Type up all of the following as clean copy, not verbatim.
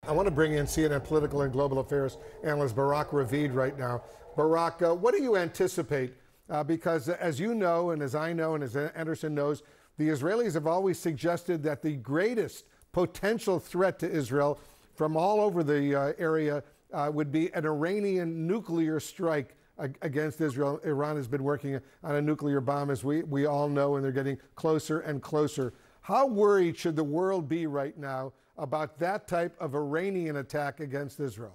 I want to bring in CNN political and global affairs analyst Barak Ravid right now. Barak, what do you anticipate? Because as you know, and as I know, and as Anderson knows, the Israelis have always suggested that the greatest potential threat to Israel from all over the area would be an Iranian nuclear strike against Israel. Iran has been working on a nuclear bomb, as we all know, and they're getting closer and closer. How worried should the world be right now about that type of Iranian attack against Israel?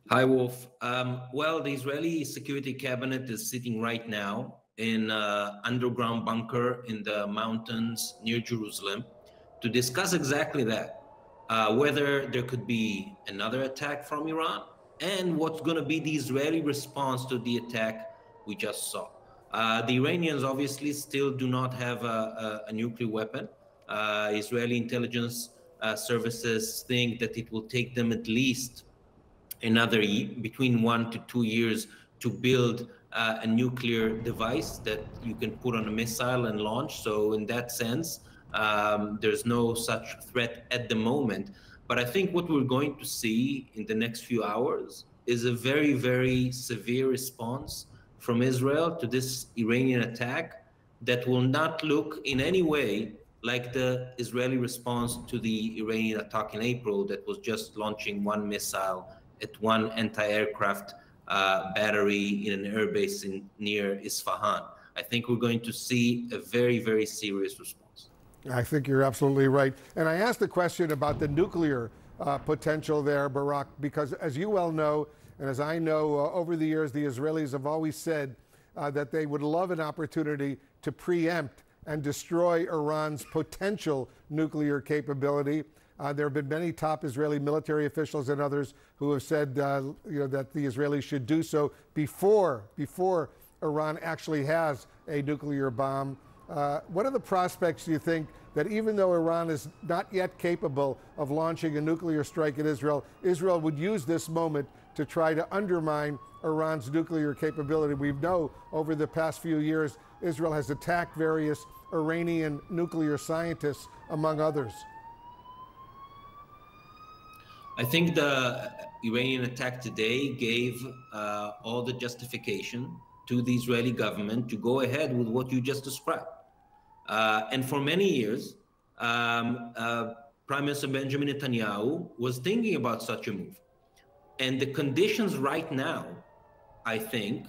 Hi, Wolf. Well, the Israeli Security Cabinet is sitting right now in an underground bunker in the mountains near Jerusalem to discuss exactly that, whether there could be another attack from Iran and what's going to be the Israeli response to the attack we just saw. The Iranians obviously still do not have a nuclear weapon. Israeli intelligence services think that it will take them at least another between 1 to 2 years to build a nuclear device that you can put on a missile and launch. So in that sense, there's no such threat at the moment. But I think what we're going to see in the next few hours is a very, very severe response from Israel to this Iranian attack that will not look in any way like the Israeli response to the Iranian attack in April that was just launching one missile at one anti-aircraft battery in an airbase near Isfahan. I think we're going to see a very, very serious response. I think you're absolutely right. And I asked the question about the nuclear potential there, Barak, because as you well know, and as I know, over the years, the Israelis have always said that they would love an opportunity to preempt and destroy Iran's potential nuclear capability. There have been many top Israeli military officials and others who have said that the Israelis should do so before Iran actually has a nuclear bomb. What are the prospects, do you think, that even though Iran is not yet capable of launching a nuclear strike at Israel, Israel would use this moment to try to undermine Iran's nuclear capability? We know over the past few years, Israel has attacked various Iranian nuclear scientists, among others. I think the Iranian attack today gave all the justification to the Israeli government to go ahead with what you just described. And for many years, Prime Minister Benjamin Netanyahu was thinking about such a move. And the conditions right now, I think,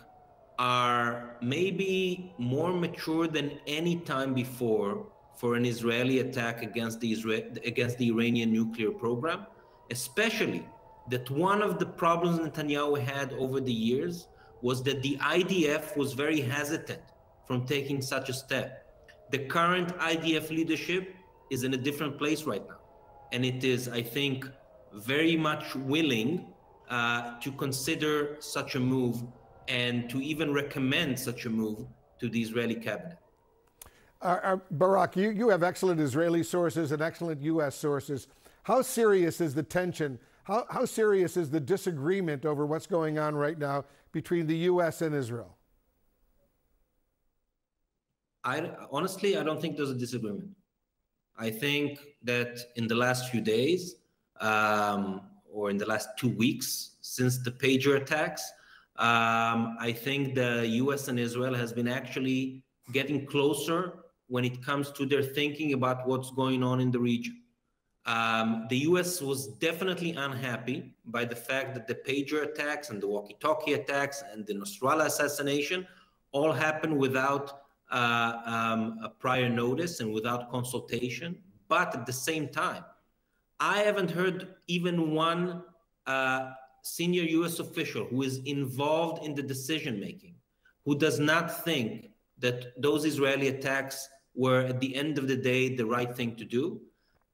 are maybe more mature than any time before for an Israeli attack against the Iranian nuclear program, especially that one of the problems Netanyahu had over the years was that the IDF was very hesitant from taking such a step. The current IDF leadership is in a different place right now. And it is, I think, very much willing to consider such a move and to even recommend such a move to the Israeli cabinet. Barak, you have excellent Israeli sources and excellent U.S. sources. How serious is the tension? How serious is the disagreement over what's going on right now between the U.S. and Israel? Honestly, I don't think there's a disagreement. I think that in the last few days, or in the last 2 weeks since the pager attacks, I think the US and Israel has been actually getting closer when it comes to their thinking about what's going on in the region. The US was definitely unhappy by the fact that the pager attacks and the walkie-talkie attacks and the Nasrallah assassination all happened without a prior notice and without consultation. But at the same time, I haven't heard even one senior US official who is involved in the decision-making who does not think that those Israeli attacks were, at the end of the day, the right thing to do.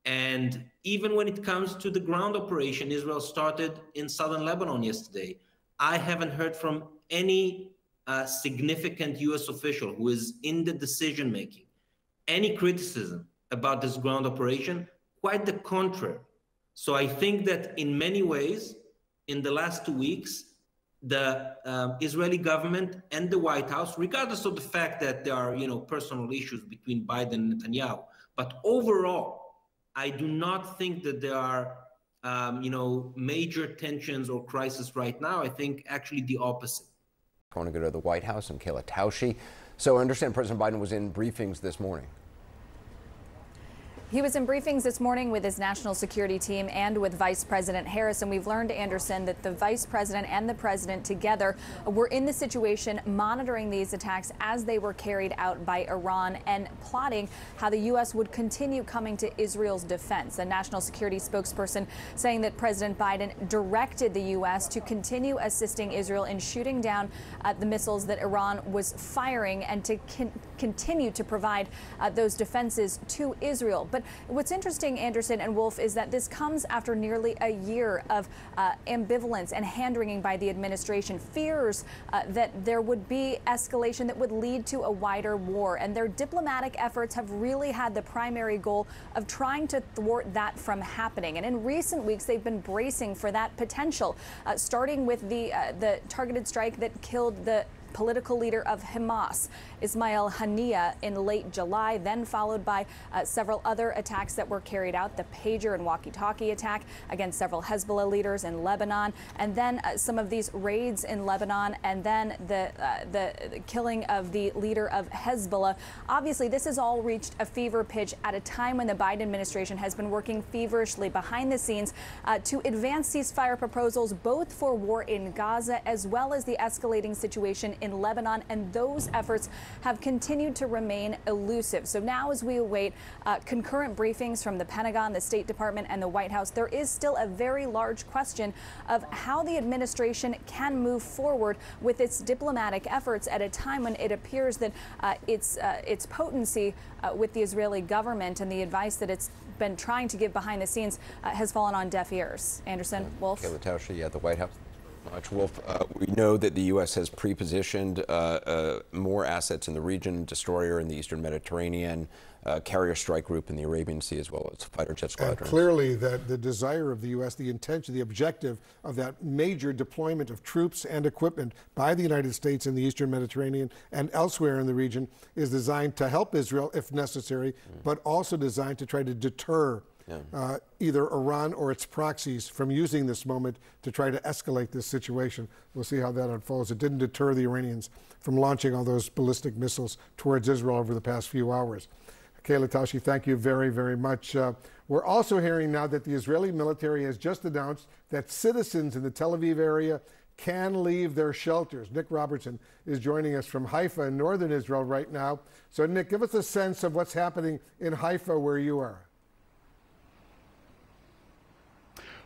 And even when it comes to the ground operation Israel started in southern Lebanon yesterday, I haven't heard from any significant US official who is in the decision-making any criticism about this ground operation. Quite the contrary. So I think that in many ways, in the last 2 weeks, the Israeli government and the White House, regardless of the fact that there are, personal issues between Biden and Netanyahu, but overall, I do not think that there are, major tensions or crisis right now. I think actually the opposite. I want to go to the White House and Kayla Tausche. So I understand President Biden was in briefings this morning. He was in briefings this morning with his national security team and with Vice President Harris. And we've learned, Anderson, that the vice president and the president together were in the situation monitoring these attacks as they were carried out by Iran and plotting how the U.S. would continue coming to Israel's defense. A national security spokesperson saying that President Biden directed the U.S. to continue assisting Israel in shooting down the missiles that Iran was firing and to continue to provide those defenses to Israel. But what's interesting, Anderson and Wolf, is that this comes after nearly a year of ambivalence and hand-wringing by the administration, fears that there would be escalation that would lead to a wider war. And their diplomatic efforts have really had the primary goal of trying to thwart that from happening. And in recent weeks, they've been bracing for that potential, starting with the targeted strike that killed the political leader of Hamas, Ismail Haniyeh, in late July, then followed by several other attacks that were carried out, the pager and walkie-talkie attack against several Hezbollah leaders in Lebanon, and then some of these raids in Lebanon, and then the killing of the leader of Hezbollah. Obviously, this has all reached a fever pitch at a time when the Biden administration has been working feverishly behind the scenes to advance ceasefire proposals, both for war in Gaza as well as the escalating situation in Lebanon, and those efforts have continued to remain elusive. So now, as we await concurrent briefings from the Pentagon, the State Department, and the White House, there is still a very large question of how the administration can move forward with its diplomatic efforts at a time when it appears that its potency with the Israeli government and the advice that it's been trying to give behind the scenes has fallen on deaf ears. Anderson, Wolf. Kayla Tausche at the White House. Much, Wolf. We know that the U.S. has pre-positioned more assets in the region, destroyer in the Eastern Mediterranean, carrier strike group in the Arabian Sea, as well as fighter jet squadrons. And clearly, the desire of the U.S., the intention, the objective of that major deployment of troops and equipment by the United States in the Eastern Mediterranean and elsewhere in the region is designed to help Israel, if necessary, but also designed to try to deter either Iran or its proxies from using this moment to try to escalate this situation. We'll see how that unfolds. It didn't deter the Iranians from launching all those ballistic missiles towards Israel over the past few hours. Kayla Tausche, thank you very, very much. We're also hearing now that the Israeli military has just announced that citizens in the Tel Aviv area can leave their shelters. Nick Robertson is joining us from Haifa in northern Israel right now. So, Nick, give us a sense of what's happening in Haifa where you are.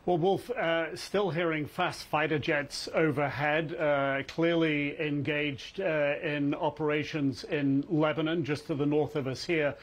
Well, Wolf, still hearing fast fighter jets overhead, clearly engaged in operations in Lebanon, just to the north of us here.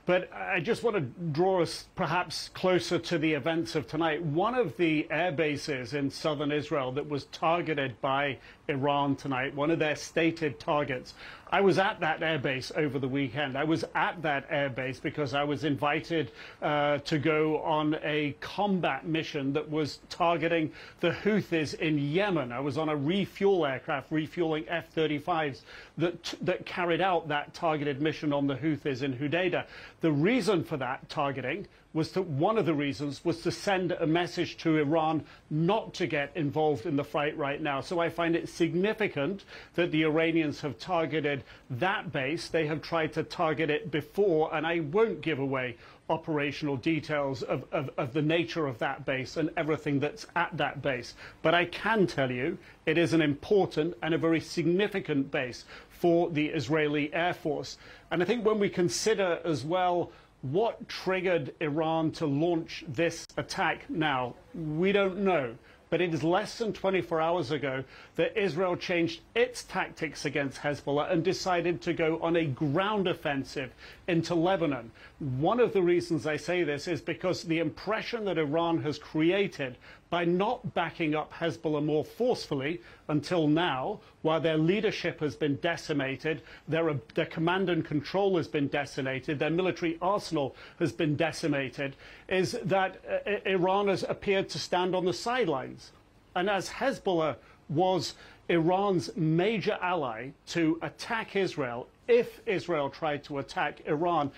But I just want to draw us perhaps closer to the events of tonight. One of the air bases in southern Israel that was targeted by Iran tonight, one of their stated targets. I was at that airbase over the weekend. I was at that airbase because I was invited to go on a combat mission that was targeting the Houthis in Yemen. I was on a refuel aircraft, refueling F-35s that carried out that targeted mission on the Houthis in Hudaydah. The reason for that targeting was one of the reasons was to send a message to Iran not to get involved in the fight right now. So I find it significant that the Iranians have targeted that base. They have tried to target it before, and I won't give away operational details of the nature of that base and everything that's at that base. But I can tell you it is an important and a very significant base for the Israeli Air Force. And I think when we consider as well what triggered Iran to launch this attack now, we don't know. But it is less than 24 hours ago that Israel changed its tactics against Hezbollah and decided to go on a ground offensive into Lebanon. One of the reasons I say this is because the impression that Iran has created by not backing up Hezbollah more forcefully until now, while their leadership has been decimated, their command and control has been decimated, their military arsenal has been decimated, is that Iran has appeared to stand on the sidelines. And as Hezbollah was Iran's major ally to attack Israel, if Israel tried to attack Iran,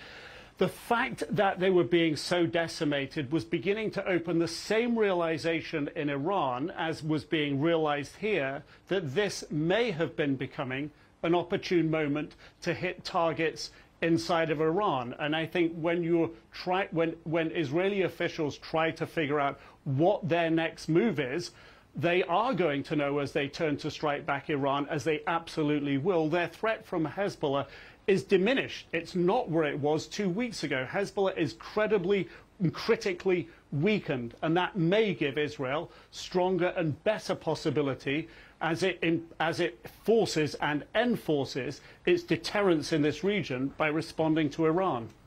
the fact that they were being so decimated was beginning to open the same realization in Iran as was being realized here, that this may have been becoming an opportune moment to hit targets inside of Iran. And I think when Israeli officials try to figure out what their next move is, they are going to know as they turn to strike back Iran, as they absolutely will. Their threat from Hezbollah is diminished. It's not where it was 2 weeks ago. Hezbollah is critically weakened, and that may give Israel stronger and better possibility as it forces and enforces its deterrence in this region by responding to Iran.